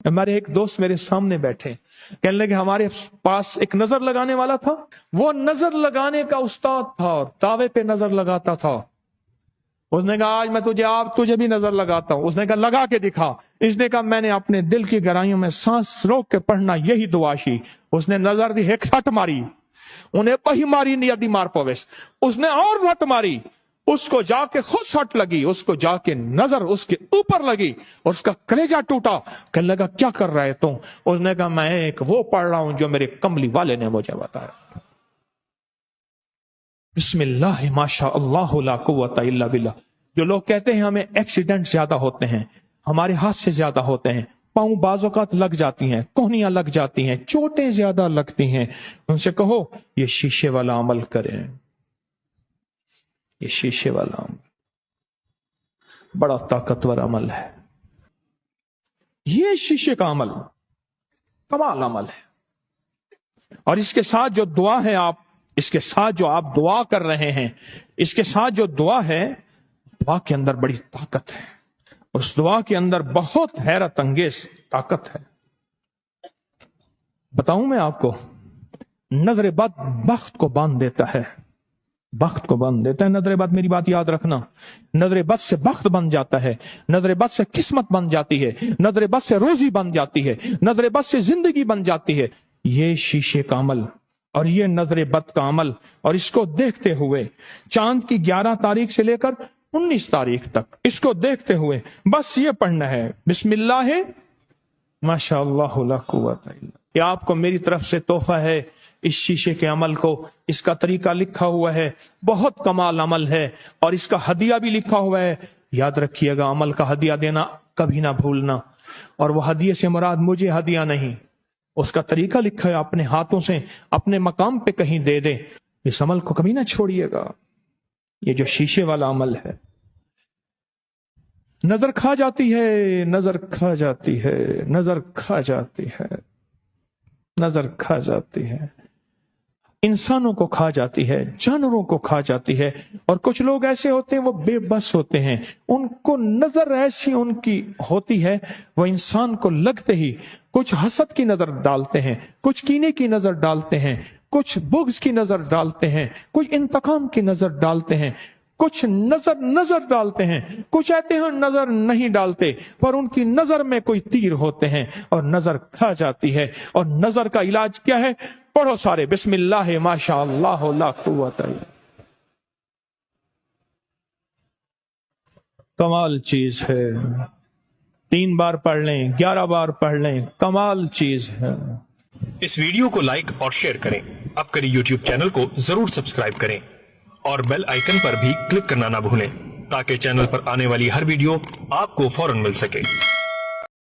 हमारे एक दोस्त मेरे सामने बैठे, कहने लगे हमारे पास एक नजर लगाने वाला था, वो नजर लगाने का उस्ताद था और तावे पे नजर लगाता था। उसने कहा आज मैं तुझे भी नजर लगाता हूं। उसने कहा लगा के दिखा। इसने कहा मैंने अपने दिल की गहराइयों में सांस रोक के पढ़ना यही दुआशी। उसने नजर दी, एक सट मारी, उन्हें कही मारी नहीं आदि मार पवेस। उसने और वट मारी, उसको जाके खुद सट लगी, उसको जाके नजर उसके ऊपर लगी और उसका कलेजा टूटा। कहने लगा क्या कर रहा है तुम? उसने कहा मैं एक वो पढ़ रहा हूं जो मेरे कमली वाले ने मुझे बताया। बिस्मिल्लाह माशा अल्लाह ला कुव्वता इल्ला बिल्लाह। जो लोग कहते हैं हमें एक्सीडेंट ज्यादा होते हैं, हमारे हाथ से ज्यादा होते हैं, पांव बाज़ौक़ात लग जाती हैं, कोहनियां लग जाती हैं, चोटें ज्यादा लगती हैं, उनसे कहो ये शीशे वाला अमल करें। ये शीशे वाला अमल बड़ा ताकतवर अमल है। ये शीशे का अमल कमाल अमल है। और इसके साथ जो दुआ है, आप इसके साथ जो आप दुआ कर रहे हैं, इसके साथ जो दुआ है, दुआ के अंदर बड़ी ताकत है। उस दुआ के अंदर बहुत हैरत अंगेज ताकत है। बताऊं मैं आपको, नजर बद बख्त को बांध देता है, बख्त को बांध देता है। नजर बद, मेरी बात याद रखना, नजर बद से बख्त बन जाता है, नजर बद से किस्मत बन जाती है, नजर बद से रोजी बन जाती है, नजर बद से जिंदगी बन जाती है। ये शीशे का अमल और ये नजर बद का अमल, और इसको देखते हुए चांद की 11 तारीख से लेकर 19 तारीख तक इसको देखते हुए बस ये पढ़ना है, बिस्मिल्लाह माशा अल्लाह ला कुव्वता इल्ला। ये आपको मेरी तरफ से तोहफा है इस शीशे के अमल को। इसका तरीका लिखा हुआ है, बहुत कमाल अमल है, और इसका हदिया भी लिखा हुआ है। याद रखिएगा, अमल का हदिया देना कभी ना भूलना। और वो हदिये से मुराद मुझे हदिया नहीं, उसका तरीका लिखा है, अपने हाथों से अपने मकाम पे कहीं दे दे। इस अमल को कभी ना छोड़िएगा। ये जो शीशे वाला अमल है, नजर खा जाती है, नजर खा जाती है, नजर खा जाती है, नजर खा जाती है, इंसानों को खा जाती है, जानवरों को खा जाती है। और कुछ लोग ऐसे होते हैं वो बेबस होते हैं, उनको नजर ऐसी उनकी होती है, वो इंसान को लगते ही कुछ हसद की नजर डालते हैं, कुछ कीने की नजर डालते हैं, कुछ बुग़्ज़ की नजर डालते हैं, कुछ इंतकाम की नजर डालते हैं, कुछ नजर डालते हैं, कुछ कहते हैं नजर नहीं डालते, पर उनकी नजर में कोई तीर होते हैं और नजर खा जाती है। और नजर का इलाज क्या है? पढ़ो सारे, बिस्मिल्लाह माशा अल्लाह ला कुव्वता इल्ला। कमाल चीज है, 3 बार पढ़ लें, 11 बार पढ़ लें, कमाल चीज है। इस वीडियो को लाइक और शेयर करें। अब करें यूट्यूब चैनल को जरूर सब्सक्राइब करें और बेल आइकन पर भी क्लिक करना ना भूलें, ताकि चैनल पर आने वाली हर वीडियो आपको फौरन मिल सके।